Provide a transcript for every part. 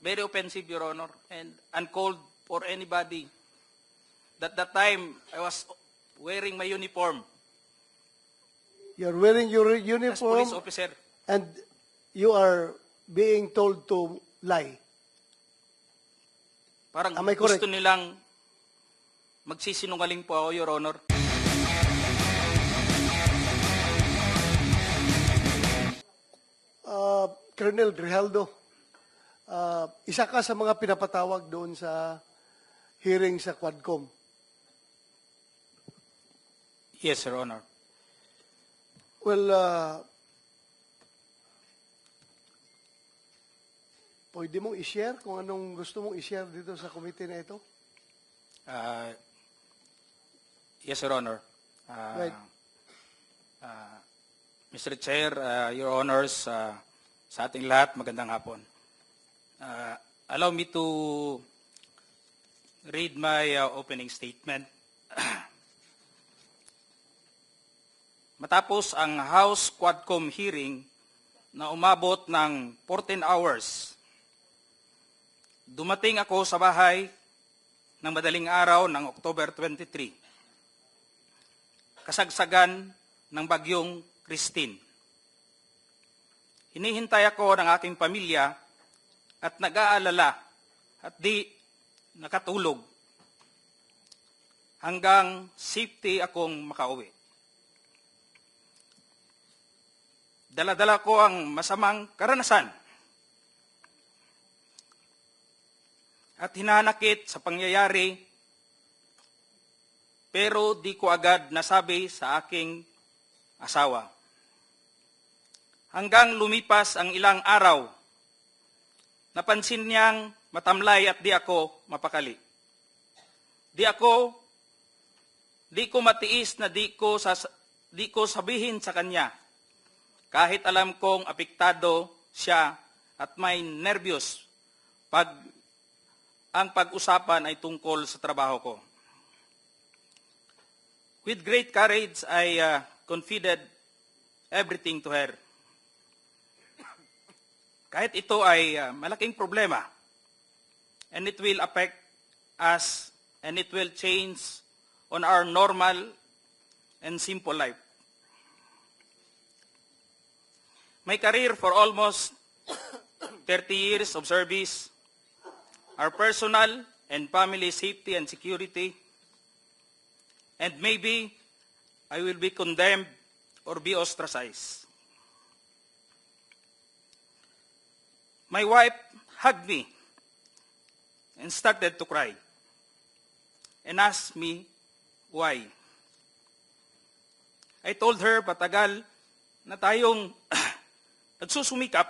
very offensive, Your Honor, and uncalled for anybody. That time, I was wearing my uniform You're wearing your as uniform police officer. and you are being told to lie. Parang Am I correct? gusto nilang magsisinungaling po ako, Your Honor. Colonel Grijaldo, isa ka sa mga pinapatawag doon sa hearing sa Quadcom. Yes, Your Honor. Well, pwede mong i-share kung anong gusto mong i-share dito sa committee na ito? Yes, Your Honor. Right. Mr. Chair, Your Honors, sa ating lahat, magandang hapon. Allow me to read my opening statement. Matapos ang House Quadcom hearing na umabot ng 14 hours, dumating ako sa bahay ng madaling araw ng October 23. Kasagsagan ng bagyong Christine. Hinihintay ako ng aking pamilya at nag-aalala at di nakatulog hanggang safety akong makauwi. Dala-dala ko ang masamang karanasan at hinanakit sa pangyayari, pero di ko agad nasabi sa aking asawa. Hanggang lumipas ang ilang araw, napansin niyang matamlay at di ako mapakali. Di ko matiis na di ko sabihin sa kanya, kahit alam kong apektado siya at may nervyos pag ang pag-usapan ay tungkol sa trabaho ko. With great courage, I confided everything to her. Kahit ito ay malaking problema, and it will affect us, and it will change on our normal and simple life. My career for almost 30 years of service, our personal and family safety and security, and maybe I will be condemned or be ostracized. My wife hugged me and started to cry and asked me why. I told her patagal na tayong nagsusumikap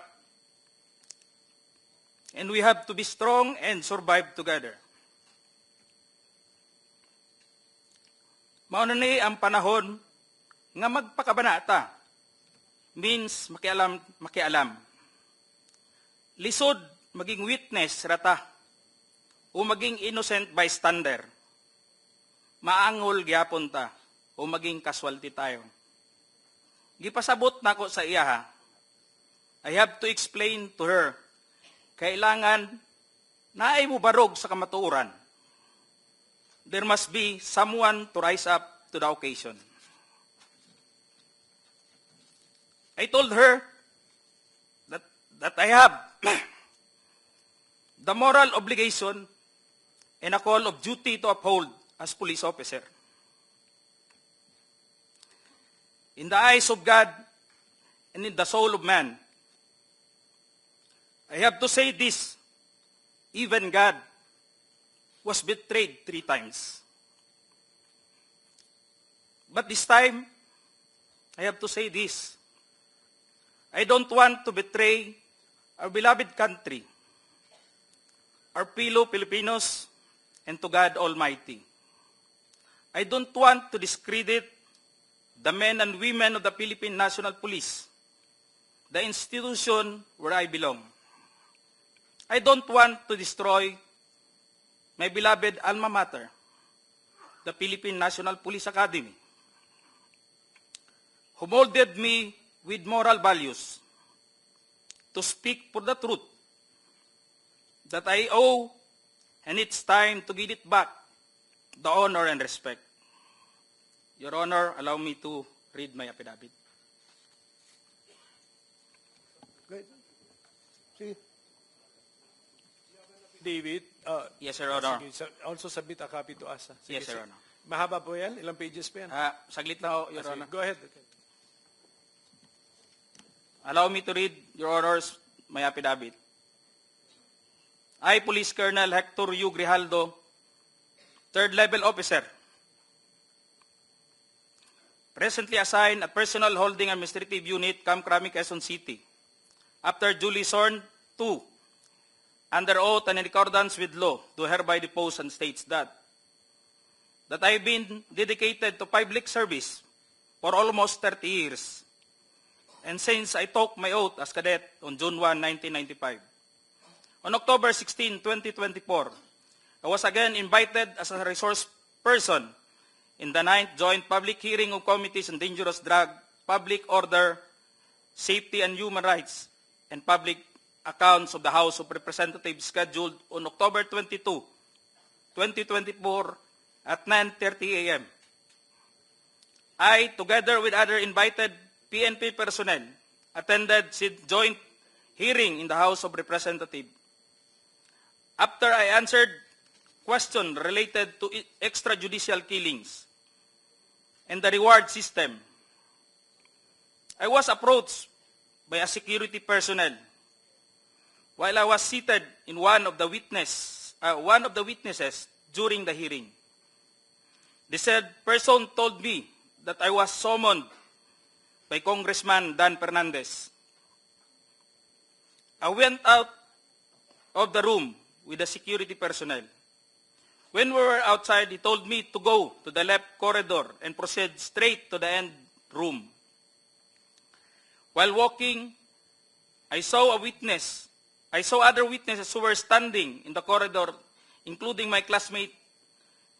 and we have to be strong and survive together. Mauna ni ang panahon nga magpakabanata means makialam. Lisod maging witness rata o maging innocent bystander. Maangol gyapon ta o maging casualty tayo. Gipasabot nako sa iya ha. I have to explain to her, kailangan naay mo barog sa kamatuoran. There must be someone to rise up to the occasion. I told her that I have the moral obligation and a call of duty to uphold as police officer. In the eyes of God and in the soul of man, I have to say this, even God was betrayed 3 times. But this time, I have to say this, I don't want to betray our beloved country, our fellow Filipinos, and to God Almighty. I don't want to discredit the men and women of the Philippine National Police, the institution where I belong. I don't want to destroy my beloved alma mater, the Philippine National Police Academy, who molded me with moral values to speak for the truth, that I owe, and it's time to give it back, the honor and respect. Your Honor, allow me to read my affidavit. Great. Sige. David, Yes, Your Honor. sige, also submit a copy to us. Sige, Yes, Your Honor. Mahaba po yan? Ilang pages po yan? Saglit lang ho, Your Sige, Honor. go ahead. Allow me to read, Your Honors, my affidavit. I, Police Colonel Hector U. Grijaldo, third level officer, presently assigned at Personal Holding Administrative Unit, Camp Crame, Quezon City, after duly sworn to, under oath and in accordance with law, do hereby depose and states that I've been dedicated to public service for almost 30 years. And since I took my oath as cadet on June 1, 1995, on October 16, 2024, I was again invited as a resource person in the 9th Joint Public Hearing of Committees on Dangerous Drug, Public Order, Safety and Human Rights, and Public Accounts of the House of Representatives scheduled on October 22, 2024 at 9:30 a.m. I, together with other invited PNP personnel, attended the joint hearing in the House of Representatives. After I answered questions related to extrajudicial killings and the reward system, I was approached by a security personnel while I was seated in one of the witnesses during the hearing. The said person told me that I was summoned by Congressman Dan Fernandez. I went out of the room with the security personnel. When we were outside, he told me to go to the left corridor and proceed straight to the end room. While walking, I saw other witnesses who were standing in the corridor, including my classmate,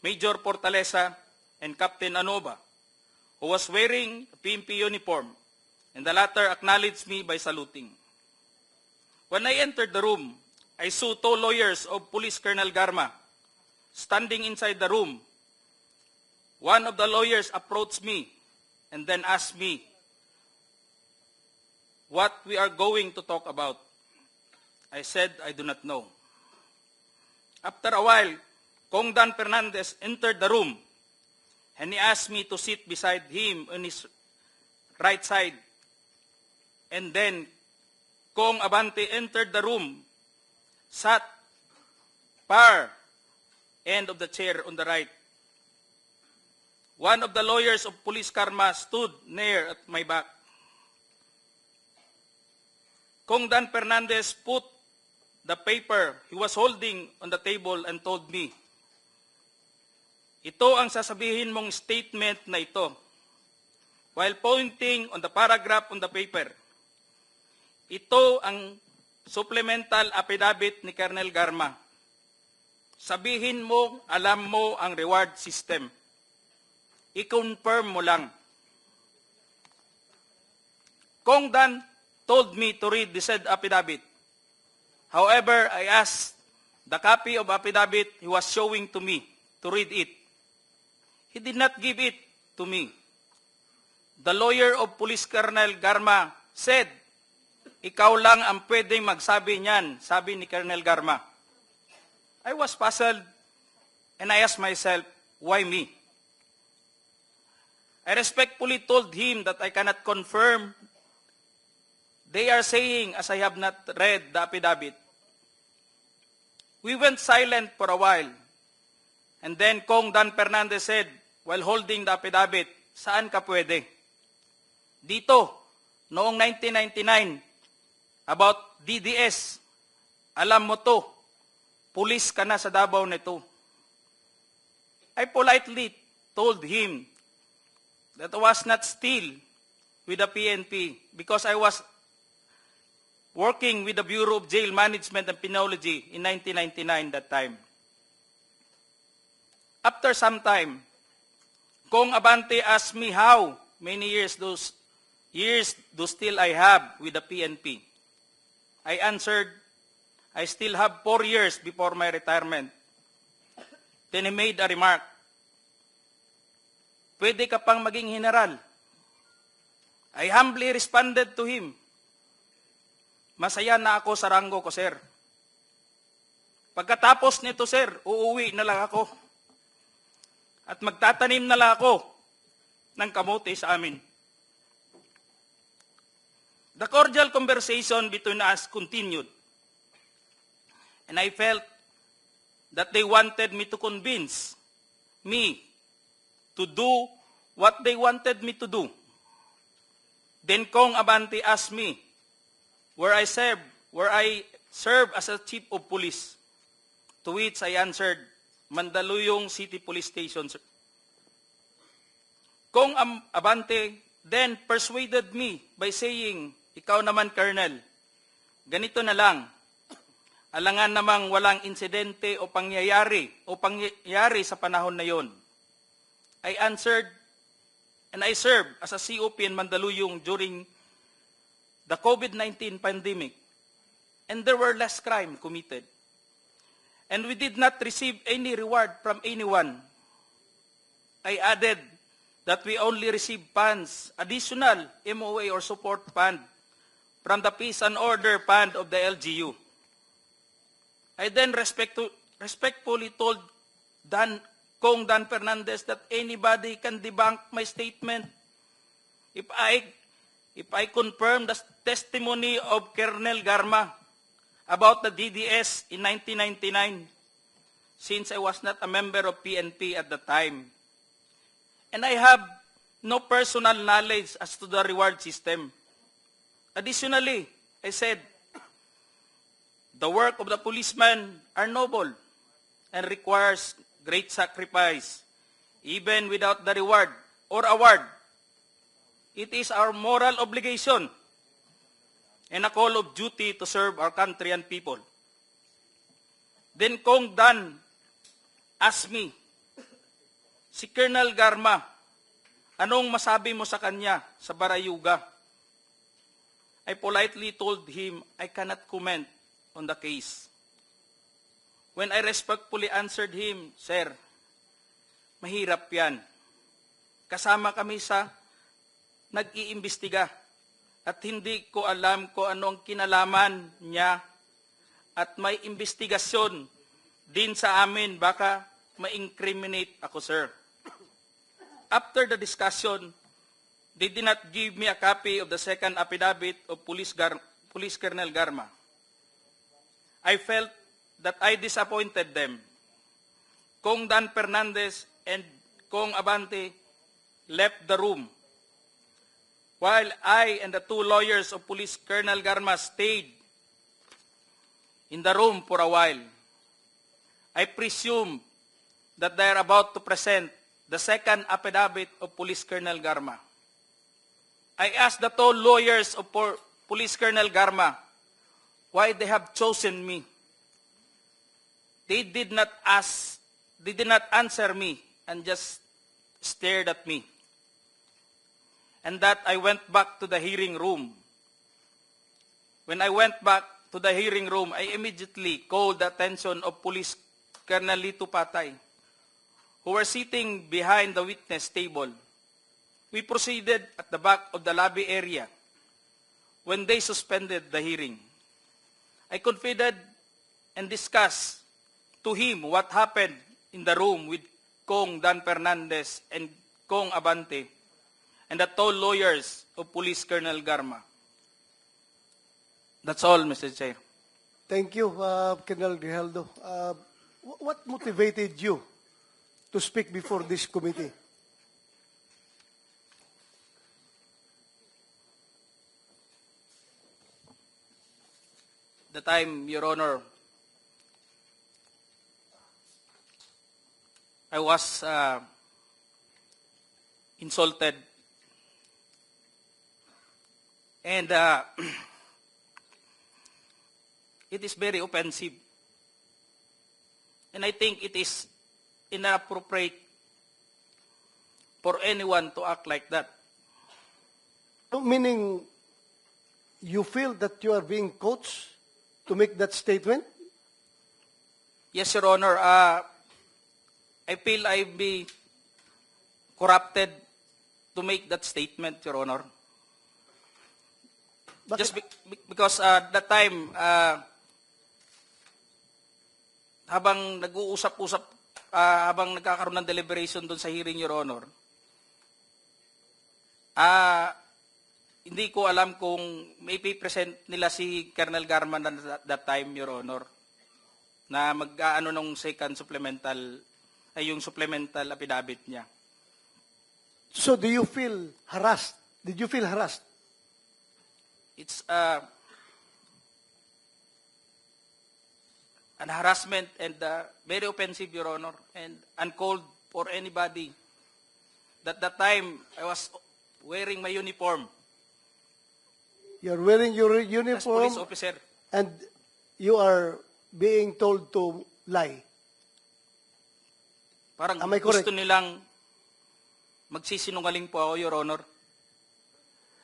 Major Portalesa and Captain Anoba, who was wearing a PNP uniform, and the latter acknowledged me by saluting. When I entered the room, I saw two lawyers of Police Colonel Garma standing inside the room. One of the lawyers approached me and then asked me what we are going to talk about. I said, I do not know. After a while, Kong Dan Fernandez entered the room and he asked me to sit beside him on his right side. And then Kong Abante entered the room, sat far end of the chair on the right. One of the lawyers of Police Karma stood near at my back. Kong Dan Fernandez put the paper he was holding on the table and told me, ito ang sasabihin mong statement na ito. While pointing on the paragraph on the paper, ito ang supplemental affidavit ni Colonel Garma. Sabihin mo, alam mo ang reward system. I-confirm mo lang. Kong Dan told me to read the said affidavit. However, I asked the copy of affidavit he was showing to me to read it. He did not give it to me. The lawyer of Police Colonel Garma said, ikaw lang ang pwedeng magsabi niyan, sabi ni Colonel Garma. I was puzzled and I asked myself, why me? I respectfully told him that I cannot confirm. They are saying, as I have not read the affidavit. We went silent for a while. And then Kong Dan Fernandez said, while holding the affidavit, saan ka pwede? Dito, noong 1999, about DDS, alam mo to, pulis ka na sa Davao nito. I politely told him that I was not still with the PNP because I was working with the Bureau of Jail Management and Penology in 1999 that time. After some time, Kong Abante asked me how many years do still I have with the PNP. I answered, I still have 4 years before my retirement. Then he made a remark, pwede ka pang maging general. I humbly responded to him, masaya na ako sa ranggo ko, sir. Pagkatapos nito, sir, uuwi na lang ako. At magtatanim na lang ako ng kamote sa amin. The cordial conversation between us continued. And I felt that they wanted me to convince me to do what they wanted me to do. Then Kong Abante asked me where I serve as a chief of police, to which I answered, Mandaluyong City Police Station, sir. Kong Abante then persuaded me by saying, ikaw naman, Colonel, ganito na lang, alangan namang walang insidente o pangyayari sa panahon na yon. I answered, and I served as a COP in Mandaluyong during the COVID-19 pandemic, and there were less crime committed. And we did not receive any reward from anyone. I added that we only received funds, additional MOA or support fund, from the Peace and Order Fund of the LGU. I then respectfully told Kong Dan Fernandez that anybody can debunk my statement if I confirm the testimony of Colonel Garma about the DDS in 1999, since I was not a member of PNP at the time. And I have no personal knowledge as to the reward system. Additionally, I said, the work of the policeman are noble and requires great sacrifice, even without the reward or award. It is our moral obligation and a call of duty to serve our country and people. Then Kong Dan asked me, si Colonel Garma, anong masabi mo sa kanya sa Barayuga? I politely told him I cannot comment on the case. When I respectfully answered him, Sir, mahirap yan. Kasama kami sa nag-iimbestiga at hindi ko alam kung anong kinalaman niya at may investigasyon din sa amin, baka ma-incriminate ako, sir. After the discussion, they did not give me a copy of the second affidavit of Police Colonel Garma. I felt that I disappointed them. Kong Dan Fernandez and Kong Abante left the room, while I and the two lawyers of Police Colonel Garma stayed in the room for a while. I presume that they are about to present the second affidavit of Police Colonel Garma. I asked the two lawyers of Police Colonel Garma why they have chosen me. They did not answer me and just stared at me. And that I went back to the hearing room. When I went back to the hearing room, I immediately called the attention of Police Colonel Lito Patay, who were sitting behind the witness table. We proceeded at the back of the lobby area when they suspended the hearing. I confided and discussed to him what happened in the room with Kong Dan Fernandez and Kong Abante and the two lawyers of Police Colonel Garma. That's all, Mr. Chair. Thank you, Colonel Grijaldo. What motivated you to speak before this committee? The time, Your Honor, I was insulted and it is very offensive. And I think it is inappropriate for anyone to act like that. Meaning, you feel that you are being coached to make that statement? Yes, Your Honor. I feel I've been corrupted to make that statement, Your Honor. Bakit? Just because that time, habang nag-uusap-usap, habang nagkakaroon ng deliberation doon sa hearing, Your Honor, hindi ko alam kung may present nila si Colonel Garman at that time, Your Honor, na mag-ano nung second supplemental, ay yung supplemental affidavit niya. So do you feel harassed? Did you feel harassed? It's an harassment and very offensive, Your Honor, and uncalled for anybody. That time, I was wearing my uniform You're wearing your as police uniform officer. and you are being told to lie. Parang Am I correct? gusto nilang magsisinungaling po ako, Your Honor.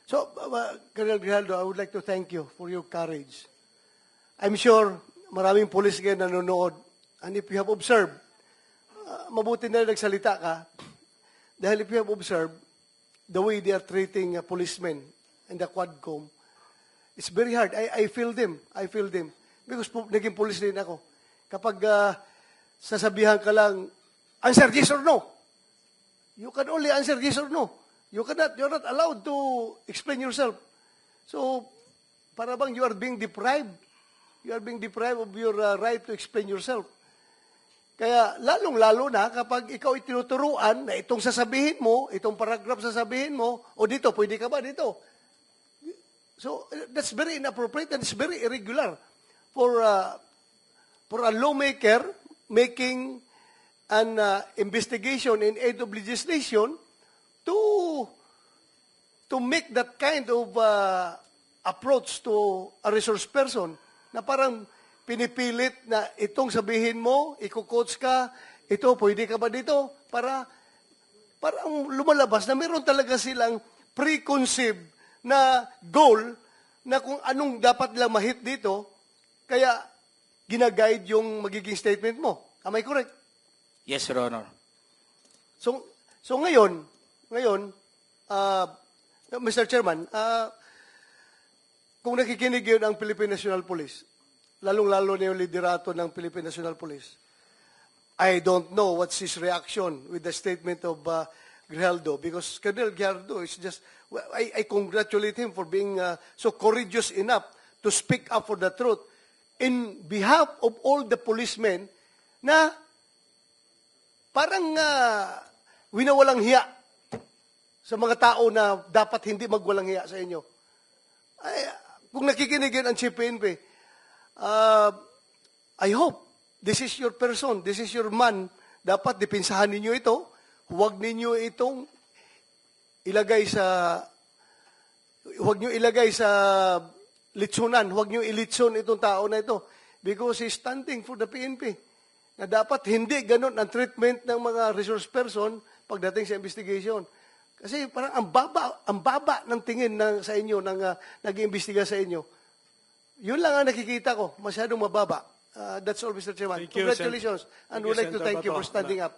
So, Colonel Grijaldo, I would like to thank you for your courage. I'm sure maraming police ngayon nanonood. And if you have observed, mabuti na nagsalita ka. Dahil if you have observed, the way they are treating policemen in the Quadcom, it's very hard. I feel them. I feel them. Because naging police din ako. Kapag sasabihan ka lang, answer yes or no. You can only answer yes or no. You're not allowed to explain yourself. So, para bang you are being deprived. You are being deprived of your right to explain yourself. Kaya, lalong-lalo na kapag ikaw itinuturuan na itong sasabihin mo, itong paragraph sasabihin mo, o dito, pwede ka ba dito? So, that's very inappropriate and it's very irregular for a lawmaker making an investigation in aid of legislation to make that kind of approach to a resource person na parang pinipilit na itong sabihin mo, iko-coach ka, ito, pwede ka ba dito? Parang lumalabas na meron talaga silang preconceived na goal na kung anong dapat lang mahit dito, kaya ginaguide yung magiging statement mo. Am I correct? Yes, Your Honor. So ngayon, Mr. Chairman, kung nakikinig yun ang Philippine National Police, lalong-lalo na yung liderato ng Philippine National Police, I don't know what's his reaction with the statement of Grijaldo, because Colonel Grijaldo is just, I congratulate him for being so courageous enough to speak up for the truth in behalf of all the policemen na parang winawalang hiya sa mga tao na dapat hindi magwalang hiya sa inyo. Ay, kung nakikinig yun ang Chief PNP, I hope this is your person, this is your man. Dapat dipinsahan ninyo ito. Huwag ninyo itong ilagay sa litsunan. Huwag nyo ilitson itong tao na ito. Because he's standing for the PNP. Na dapat hindi ganun ang treatment ng mga resource person pagdating sa investigation. Kasi parang ang baba ng tingin sa inyo, ng nag-iimbestiga sa inyo. Yun lang ang nakikita ko. Masyadong mababa. That's all, Mr. Chairman. Thank you, Congratulations. And Thank you, we'd like to Senator thank you for Bato. standing up.